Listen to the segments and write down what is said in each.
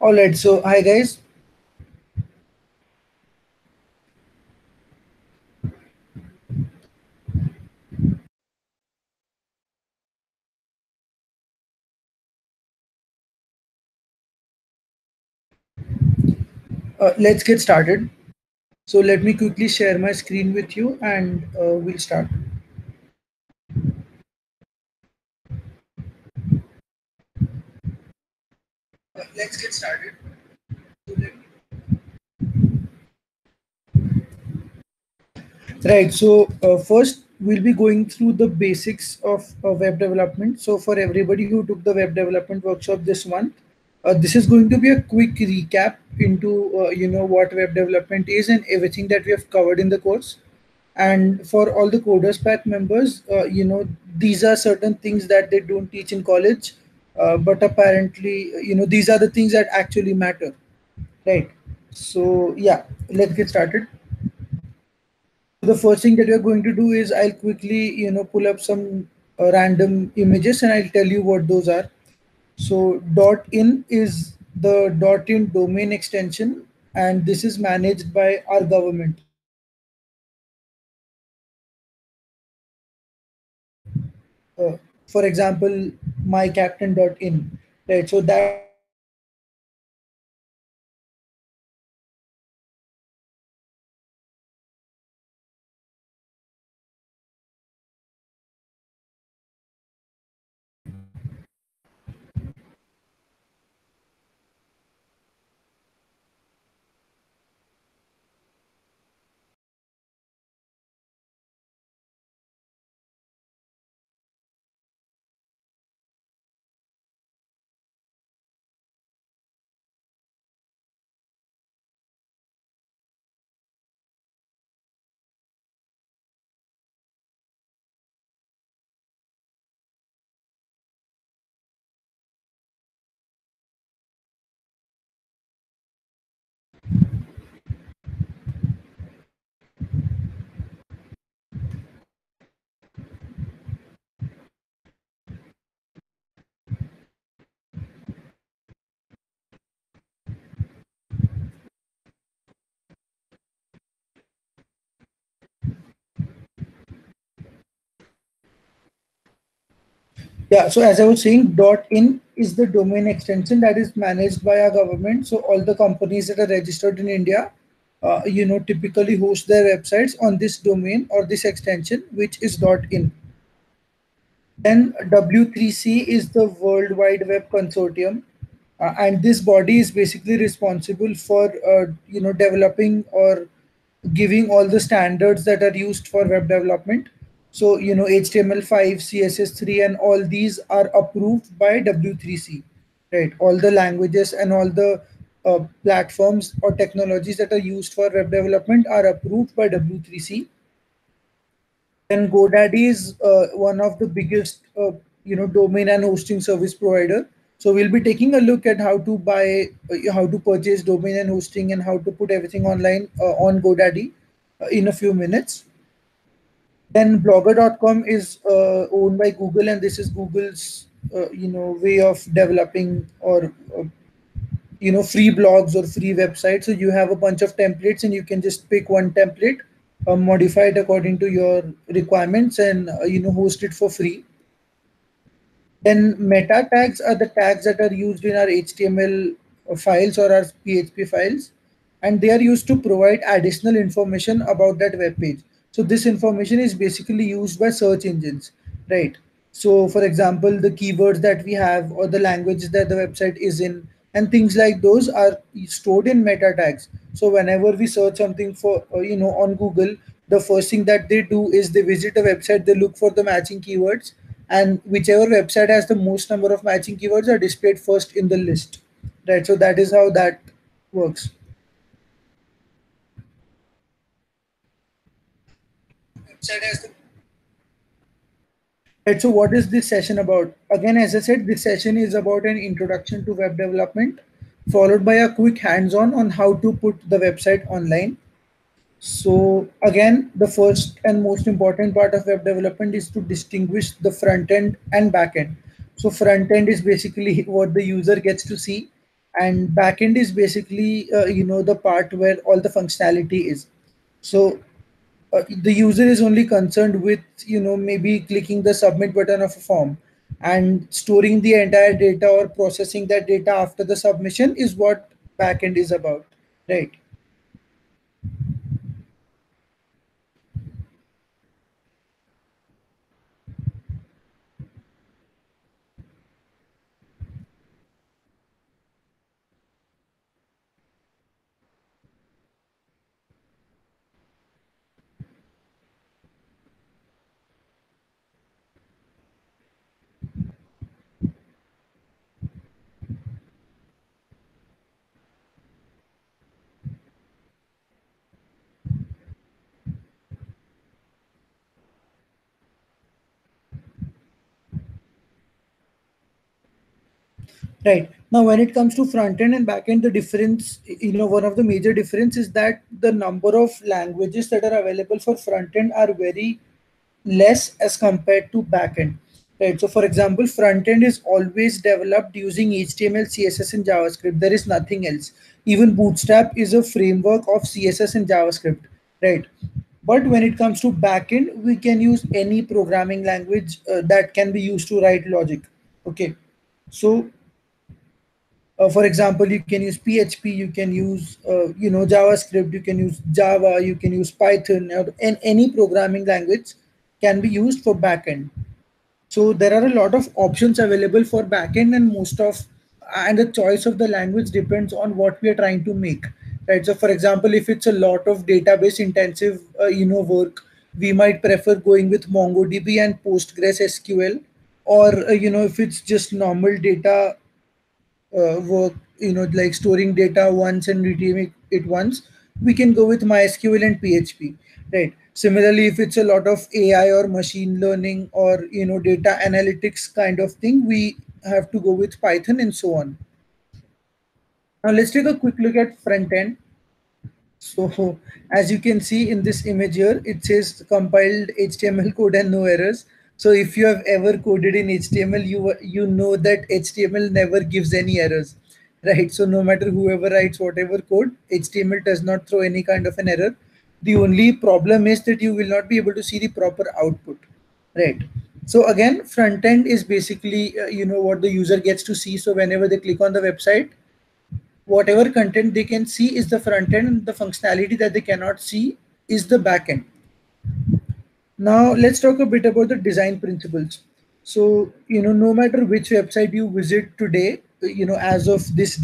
All right, so hi guys. Let's get started. So let me quickly share my screen with you and we'll start. Let's get started. So Right, so first we'll be going through the basics of web development. So for everybody who took the web development workshop this month, this is going to be a quick recap into what web development is and everything that we have covered in the course. And for all the coders pack members, these are certain things that they don't teach in college, but apparently these are the things that actually matter, right? So yeah, let's get started. The first thing that we're going to do is I'll quickly pull up some random images and I'll tell you what those are. So .in is the .in domain extension, and this is managed by our government. uh, for example, MyCaptain.in, right? So that Yeah, so as I was saying, .in is the domain extension that is managed by our government. So all the companies that are registered in India, typically host their websites on this domain or this extension, which is .in. Then W3C is the World Wide Web Consortium, and this body is basically responsible for developing or giving all the standards that are used for web development. So HTML5, CSS3, and all these are approved by W3C, right? All the languages and all the platforms or technologies that are used for web development are approved by W3C. Then GoDaddy is one of the biggest, domain and hosting service provider. So we'll be taking a look at how to buy, how to purchase domain and hosting, and how to put everything online on GoDaddy in a few minutes. Then Blogger.com is owned by Google, and this is Google's, way of developing or free blogs or free websites. So you have a bunch of templates and you can just pick one template, modify it according to your requirements, and host it for free. Then meta tags are the tags that are used in our HTML files or our PHP files, and they are used to provide additional information about that web page. So this information is basically used by search engines, right? So for example, the keywords that we have or the languages that the website is in and things like those are stored in meta tags. So whenever we search something for on Google, the first thing that they do is they visit a website, they look for the matching keywords, and whichever website has the most number of matching keywords are displayed first in the list, right? So that is how that works. Website has the Right, so what is this session about? Again, as I said, this session is about an introduction to web development, followed by a quick hands-on on how to put the website online. So again, the first and most important part of web development is to distinguish the front end and back end. So front end is basically what the user gets to see, and backend is basically the part where all the functionality is. So the user is only concerned with maybe clicking the submit button of a form, and storing the entire data or processing that data after the submission is what backend is about, right? Right. Now, when it comes to front end and back end, the difference, one of the major difference is that the number of languages that are available for front end are very less as compared to back end. Right. So, for example, front end is always developed using HTML, CSS, and JavaScript. There is nothing else. Even Bootstrap is a framework of CSS and JavaScript. Right. But when it comes to backend, we can use any programming language that can be used to write logic. Okay. So for example, you can use PHP, you can use JavaScript, you can use Java, you can use Python, and any programming language can be used for backend. So there are a lot of options available for backend, and the choice of the language depends on what we are trying to make, right? So for example, if it's a lot of database intensive work, we might prefer going with MongoDB and Postgres SQL. Or if it's just normal data work, like storing data once and retrieving it once, we can go with MySQL and PHP, right? Similarly, if it's a lot of AI or machine learning or data analytics kind of thing, we have to go with Python and so on. Now let's take a quick look at front end. So as you can see in this image here, it says compiled HTML code and no errors. So if you have ever coded in HTML, you know that HTML never gives any errors, right? So no matter whoever writes whatever code, HTML does not throw any kind of an error. The only problem is that you will not be able to see the proper output, right? So again, front end is basically what the user gets to see. So whenever they click on the website, whatever content they can see is the front end, and the functionality that they cannot see is the back end. Now let's talk a bit about the design principles. So no matter which website you visit today, as of this,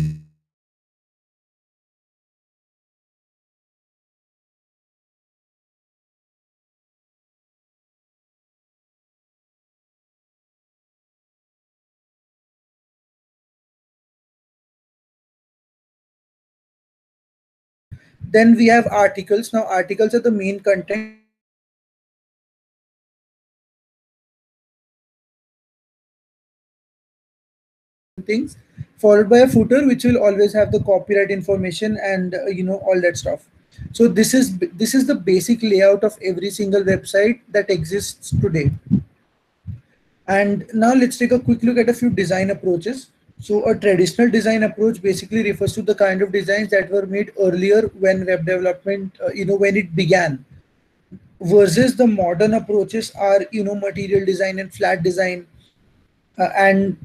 then we have articles. Now articles are the main content things, followed by a footer which will always have the copyright information and all that stuff. So this is the basic layout of every single website that exists today. And now let's take a quick look at a few design approaches. So a traditional design approach basically refers to the kind of designs that were made earlier when web development, when it began, versus the modern approaches are, material design and flat design, and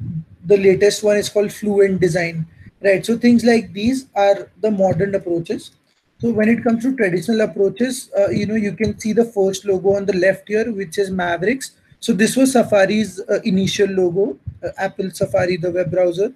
the latest one is called fluent design, right? So things like these are the modern approaches. So when it comes to traditional approaches, you can see the first logo on the left here, which is Mavericks. So this was Safari's initial logo, Apple Safari, the web browser.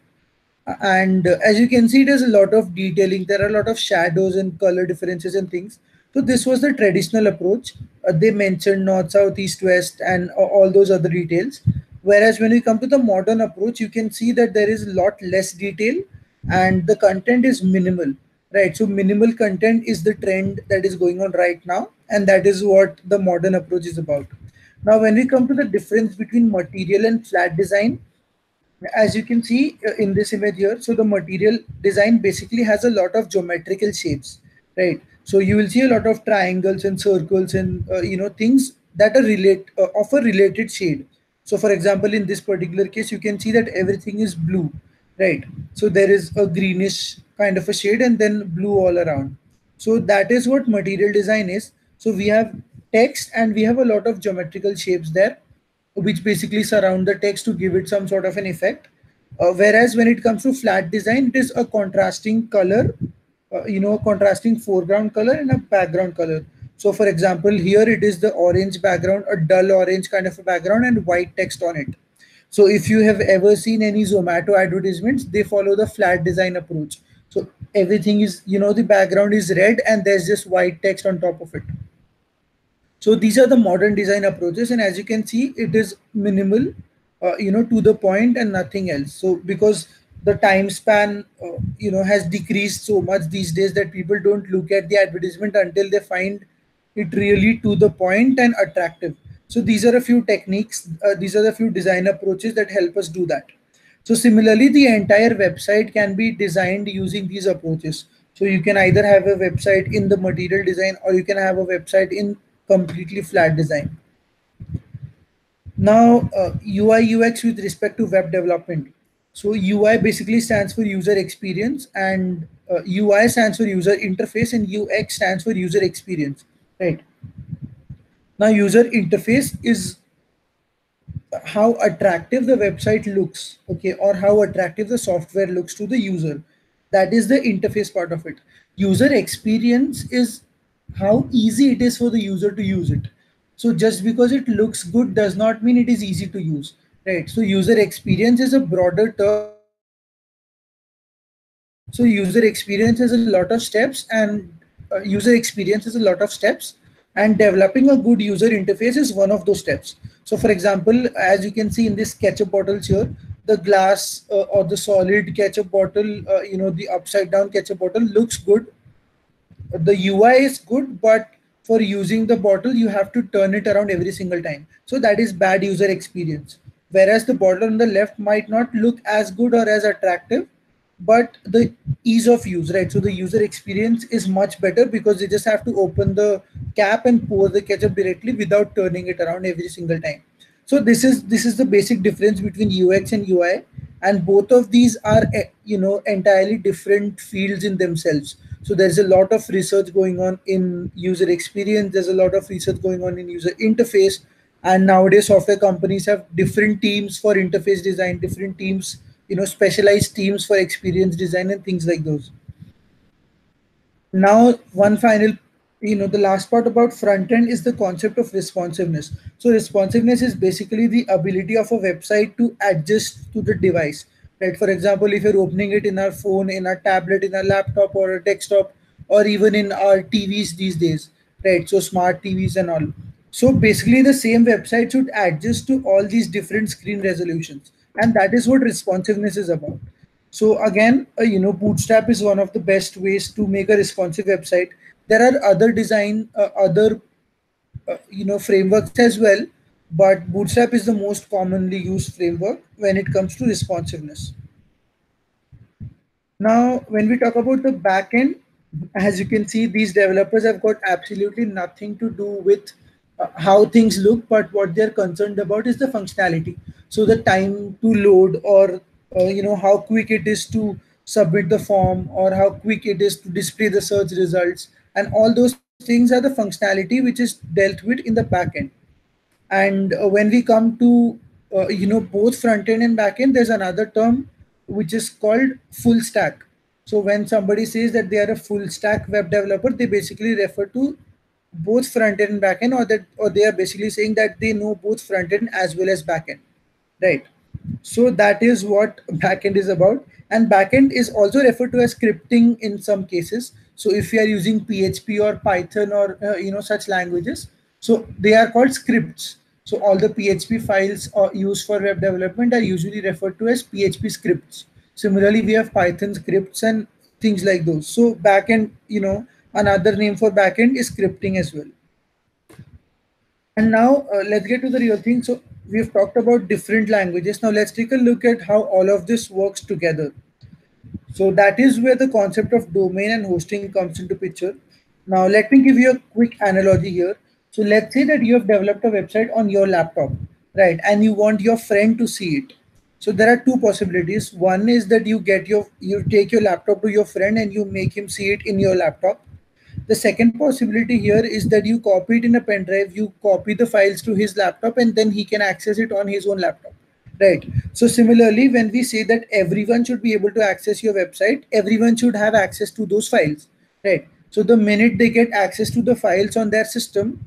And as you can see, there's a lot of detailing. There are a lot of shadows and color differences and things. So this was the traditional approach. They mentioned north, south, east, west, and all those other details. Whereas when we come to the modern approach, you can see that there is a lot less detail and the content is minimal, right? So minimal content is the trend that is going on right now, and that is what the modern approach is about. Now, when we come to the difference between material and flat design, as you can see in this image here, so the material design basically has a lot of geometrical shapes, right? So you will see a lot of triangles and circles and things that are of a related shade. So for example, in this particular case, you can see that everything is blue, right? So there is a greenish kind of a shade and then blue all around. So that is what material design is. So we have text and we have a lot of geometrical shapes there, which basically surround the text to give it some sort of an effect. Whereas when it comes to flat design, it is a contrasting color, contrasting foreground color and a background color. So for example, here it is the orange background, a dull orange kind of a background and white text on it. So if you have ever seen any Zomato advertisements, they follow the flat design approach. So everything is, the background is red and there's just white text on top of it. So these are the modern design approaches, and as you can see, it is minimal, to the point and nothing else. So because the time span, has decreased so much these days that people don't look at the advertisement until they find it really to the point and attractive. So these are a few techniques. These are the few design approaches that help us do that. So similarly, the entire website can be designed using these approaches. So you can either have a website in the material design or you can have a website in completely flat design. Now, UI UX with respect to web development. So UI basically stands for user experience, and UI stands for user interface, and UX stands for user experience. Right. Now, user interface is how attractive the website looks, okay, or how attractive the software looks to the user. That is the interface part of it. User experience is how easy it is for the user to use it. So just because it looks good does not mean it is easy to use, right? So user experience is a broader term. So user experience has a lot of steps, and and developing a good user interface is one of those steps. So for example, as you can see in this ketchup bottles here, the glass or the solid ketchup bottle, the upside down ketchup bottle looks good. The UI is good, but for using the bottle, you have to turn it around every single time. So that is bad user experience. Whereas the bottle on the left might not look as good or as attractive, but the ease of use, right? So the user experience is much better because they just have to open the cap and pour the ketchup directly without turning it around every single time. So this is the basic difference between UX and UI, and both of these are entirely different fields in themselves. So there's a lot of research going on in user experience. There's a lot of research going on in user interface, and nowadays software companies have different teams for interface design, different teams, specialized teams for experience design and things like those. Now, one final, the last part about front end is the concept of responsiveness. So responsiveness is basically the ability of a website to adjust to the device, right? For example, if you're opening it in our phone, in our tablet, in our laptop or a desktop, or even in our TVs these days, right? So smart TVs and all. So basically the same website should adjust to all these different screen resolutions, and that is what responsiveness is about. So again, Bootstrap is one of the best ways to make a responsive website. There are other other frameworks as well, but Bootstrap is the most commonly used framework when it comes to responsiveness. Now, when we talk about the backend, as you can see, these developers have got absolutely nothing to do with how things look, but what they're concerned about is the functionality. So the time to load, or how quick it is to submit the form, or how quick it is to display the search results, and all those things are the functionality which is dealt with in the backend. And when we come to both front end and back end, there's another term which is called full stack. So when somebody says that they are a full stack web developer, they basically refer to both front end and back end, or they are basically saying that they know both front end as well as back end, right? So that is what backend is about. And backend is also referred to as scripting in some cases. So if you are using PHP or Python or such languages, so they are called scripts. So all the PHP files used for web development are usually referred to as PHP scripts. Similarly, we have Python scripts and things like those. So backend, another name for backend is scripting as well. And now let's get to the real thing. So we've talked about different languages. Now let's take a look at how all of this works together. So that is where the concept of domain and hosting comes into picture. Now let me give you a quick analogy here. So let's say that you have developed a website on your laptop, right? And you want your friend to see it. So there are two possibilities. One is that you take your laptop to your friend and you make him see it in your laptop. The second possibility here is that you copy it in a pen drive, you copy the files to his laptop, and then he can access it on his own laptop. Right. So similarly, when we say that everyone should be able to access your website, everyone should have access to those files. Right. So the minute they get access to the files on their system,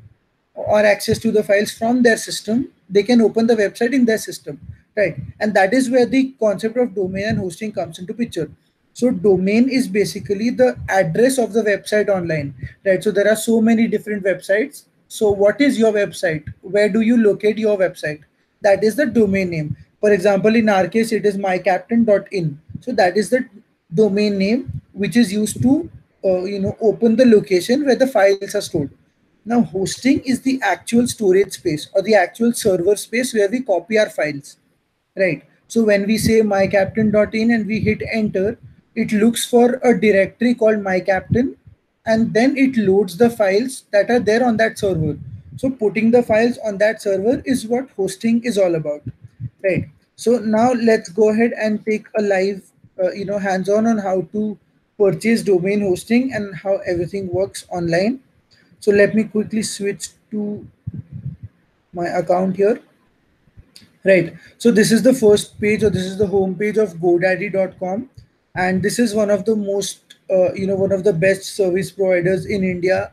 or access to the files from their system, they can open the website in their system, right? And that is where the concept of domain and hosting comes into picture. So domain is basically the address of the website online, right? So there are so many different websites. So what is your website? Where do you locate your website? That is the domain name. For example, in our case, it is mycaptain.in. So that is the domain name which is used to open the location where the files are stored. Now, hosting is the actual storage space or the actual server space where we copy our files, right? So when we say mycaptain.in and we hit enter, it looks for a directory called mycaptain, and then it loads the files that are there on that server. So putting the files on that server is what hosting is all about, right? So now let's go ahead and take a live, hands-on on how to purchase domain hosting and how everything works online. So let me quickly switch to my account here. Right. So this is the first page, or this is the home page of GoDaddy.com, and this is one of the most, one of the best service providers in India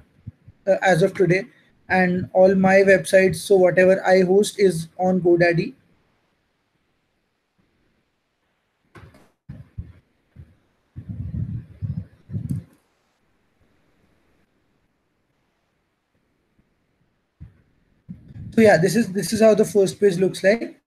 as of today. And all my websites, so whatever I host, is on GoDaddy. So yeah, this is how the first page looks like,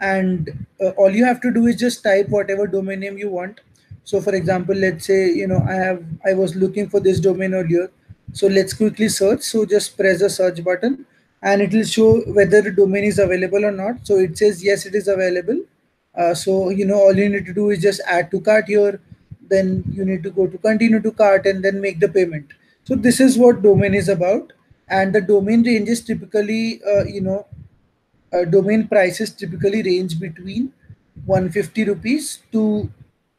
and all you have to do is just type whatever domain name you want. So for example, let's say I was looking for this domain earlier, so let's quickly search. So just press the search button and it will show whether the domain is available or not. So it says yes, it is available. So all you need to do is just add to cart here, then you need to go to continue to cart and then make the payment. So this is what domain is about. And the domain ranges typically domain prices typically range between 150 rupees to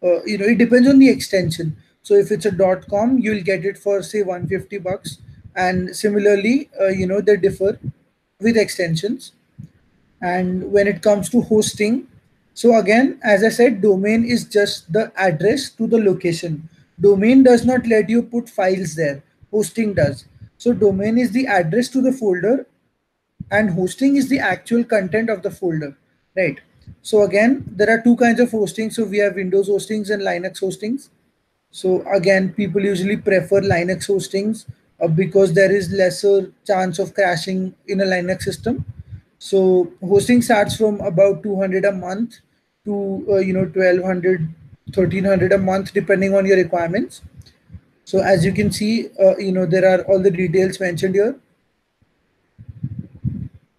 it depends on the extension. So if it's a .com, you'll get it for say 150 bucks, and similarly they differ with extensions. And when it comes to hosting, so again, as I said, domain is just the address to the location. Domain does not let you put files there, hosting does. So domain is the address to the folder, and hosting is the actual content of the folder, right? So again, there are two kinds of hosting. So we have Windows hostings and Linux hostings. So again, people usually prefer Linux hostings because there is lesser chance of crashing in a Linux system. So hosting starts from about 200 a month to 1200, 1300 a month depending on your requirements. So as you can see, there are all the details mentioned here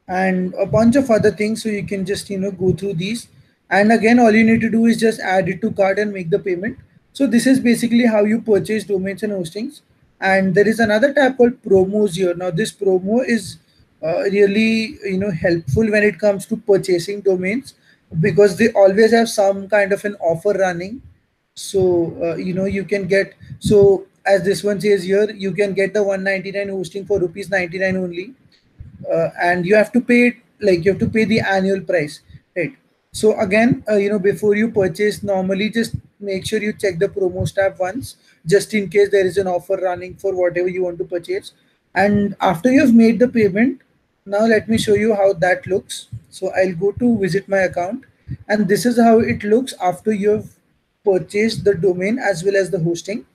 and a bunch of other things, so you can just go through these. And again, all you need to do is just add it to cart and make the payment. So this is basically how you purchase domains and hostings. And there is another tab called promos here. Now this promo is really helpful when it comes to purchasing domains, because they always have some kind of an offer running. So you can get, so as this one says here, you can get the 199 hosting for rupees 99 only, and you have to pay it, like you have to pay the annual price, right? So again, before you purchase, normally just make sure you check the promos tab once, just in case there is an offer running for whatever you want to purchase. And after you've made the payment, now let me show you how that looks. So I'll go to visit my account, and this is how it looks after you've purchased the domain as well as the hosting.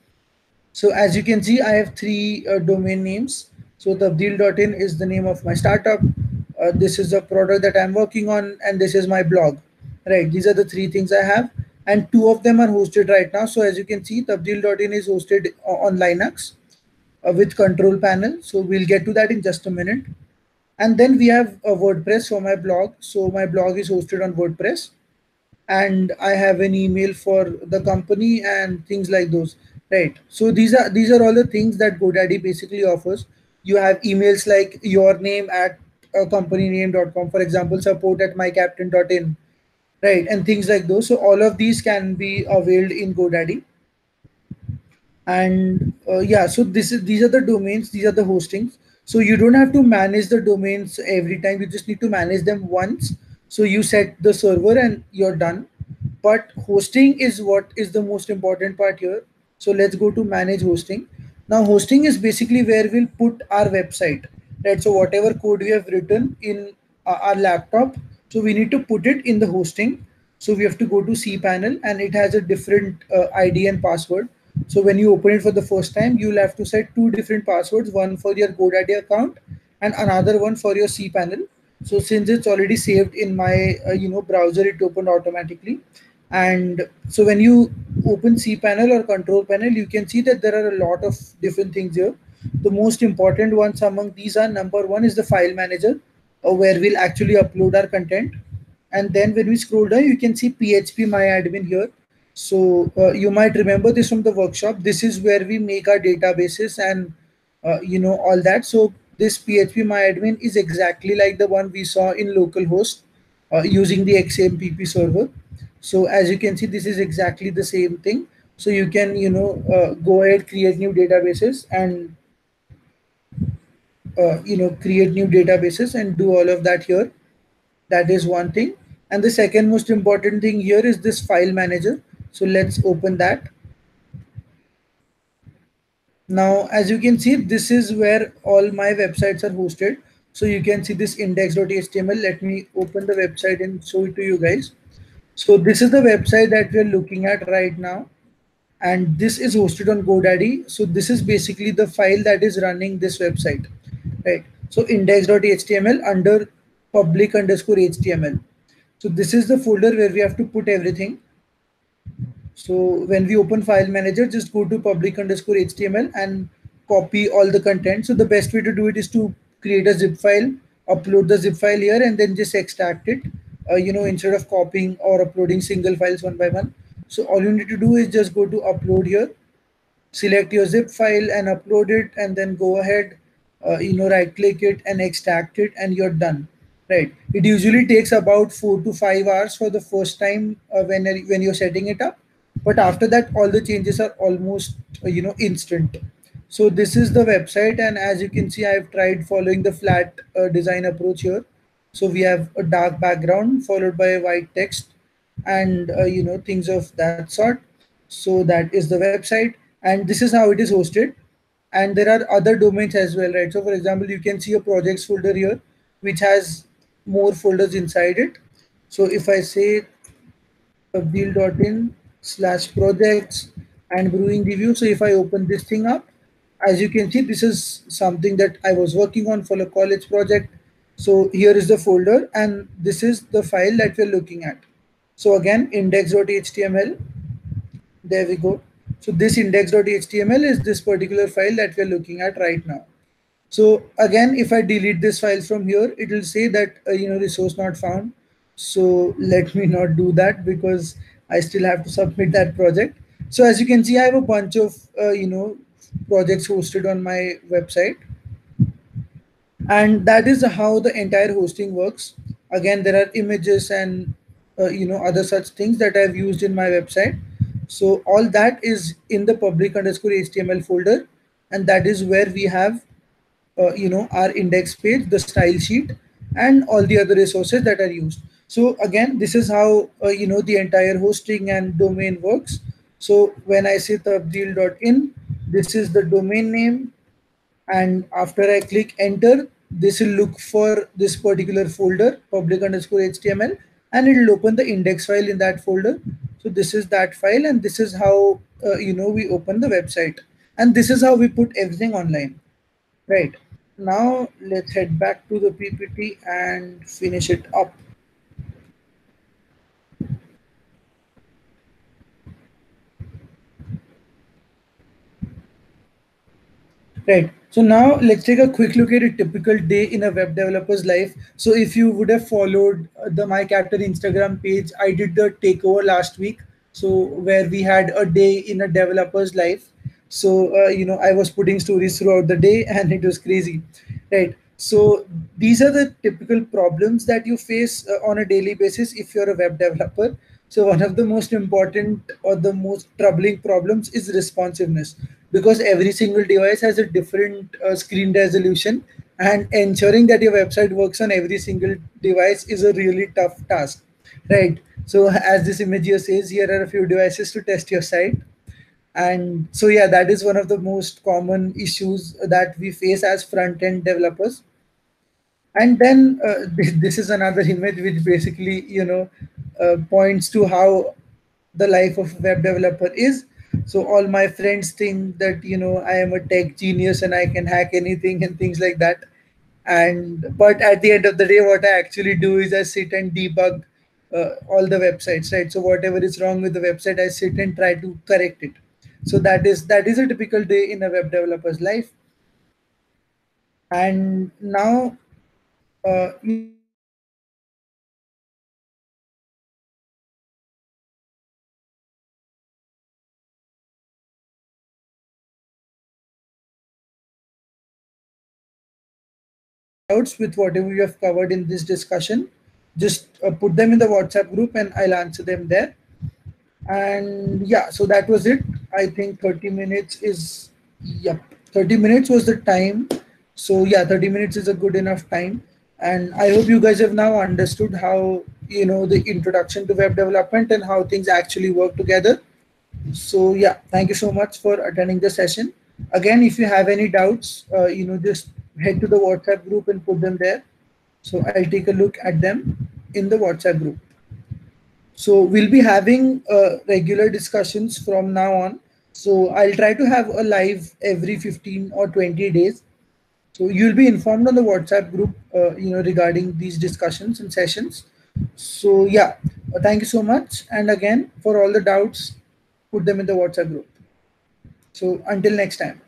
So as you can see, I have three domain names. So tabdil.in is the name of my startup. This is a product that I'm working on, and this is my blog. Right, these are the three things I have, and two of them are hosted right now. So as you can see, tabdil.in is hosted on Linux with control panel. So we'll get to that in just a minute. And then we have a WordPress for my blog. So my blog is hosted on WordPress, and I have an email for the company and things like those. Right. So these are all the things that GoDaddy basically offers. You have emails like your name at companyname.com, for example, support at mycaptain.in. right? And things like those. So all of these can be availed in GoDaddy. And yeah, so these are the domains, these are the hostings. So you don't have to manage the domains every time, you just need to manage them once. So you set the server and you're done. But hosting is what is the most important part here. So let's go to manage hosting. Now hosting is basically where we'll put our website, right? So whatever code we have written in our laptop, so we need to put it in the hosting. So we have to go to cpanel, and it has a different id and password. So when you open it for the first time, you'll have to set two different passwords, one for your GoDaddy account and another one for your cpanel. So since it's already saved in my browser, it opened automatically. And so when you open cpanel or control panel, you can see that there are a lot of different things here. The most important ones among these are: number one is the file manager, where we'll actually upload our content. And then when we scroll down, you can see php my admin here. So you might remember this from the workshop. This is where we make our databases and all that. So this php my admin is exactly like the one we saw in localhost, using the xmpp server. So as you can see, this is exactly the same thing. So you can go ahead, create new databases, and create new databases and do all of that here. That is one thing. And the second most important thing here is this file manager. So let's open that. Now, as you can see, this is where all my websites are hosted. So you can see this index.html. Let me open the website and show it to you guys. So this is the website that we're looking at right now. And this is hosted on GoDaddy. So this is basically the file that is running this website, right? So index.html under public_html. So this is the folder where we have to put everything. So when we open file manager, just go to public_html and copy all the content. So the best way to do it is to create a zip file, upload the zip file here, and then just extract it, instead of copying or uploading single files one by one. So all you need to do is just go to upload here, select your zip file and upload it, and then go ahead, right click it and extract it, and you're done, right? It usually takes about 4 to 5 hours for the first time, when you're setting it up. But after that, all the changes are almost instant. So this is the website, and as you can see, I've tried following the flat design approach here. So we have a dark background followed by a white text, and things of that sort. So that is the website, and this is how it is hosted. And there are other domains as well, right? So for example, you can see a projects folder here, which has more folders inside it. So if I say wheel.in/projects and brewing review, so if I open this thing up, as you can see, this is something that I was working on for a college project. So here is the folder, and this is the file that we're looking at. So again, index.html, there we go. So this index.html is this particular file that we're looking at right now. So again, if I delete this file from here, it will say that resource not found. So let me not do that, because I still have to submit that project. So as you can see, I have a bunch of projects hosted on my website, and that is how the entire hosting works. Again, there are images and other such things that I've used in my website. So all that is in the public_html folder, and that is where we have our index page, the style sheet, and all the other resources that are used. So again, this is how the entire hosting and domain works. So when I say tabdil.in, this is the domain name, and after I click enter, this will look for this particular folder, public_html, and it will open the index file in that folder. So this is that file, and this is how we open the website, and this is how we put everything online, right? Now let's head back to the PPT and finish it up. Right. So now let's take a quick look at a typical day in a web developer's life. So if you would have followed the MyCaptain Instagram page, I did the takeover last week. So where we had a day in a developer's life. So I was putting stories throughout the day, and it was crazy, right? So these are the typical problems that you face on a daily basis if you're a web developer. So one of the most important or the most troubling problems is responsiveness, because every single device has a different screen resolution, and ensuring that your website works on every single device is a really tough task, right? So as this image here says, here are a few devices to test your site. And so yeah, that is one of the most common issues that we face as front end developers. And then this is another image which basically points to how the life of a web developer is. So all my friends think that I am a tech genius and I can hack anything and things like that. And but at the end of the day, what I actually do is I sit and debug all the websites, right? So whatever is wrong with the website, I sit and try to correct it. So that is a typical day in a web developer's life. And now if you have any doubts, if you have any doubts with whatever we have covered in this discussion, just put them in the WhatsApp group and I'll answer them there. And yeah, so that was it. I think 30 minutes is, yep, 30 minutes was the time. So yeah, 30 minutes is a good enough time. And I hope you guys have now understood how, the introduction to web development and how things actually work together. So yeah, thank you so much for attending the session. Again, if you have any doubts, just head to the WhatsApp group and put them there. So I'll take a look at them in the WhatsApp group. So we'll be having regular discussions from now on. So I'll try to have a live every 15 or 20 days. So you'll be informed on the WhatsApp group, regarding these discussions and sessions. So yeah, thank you so much. And again, for all the doubts, put them in the WhatsApp group. So until next time.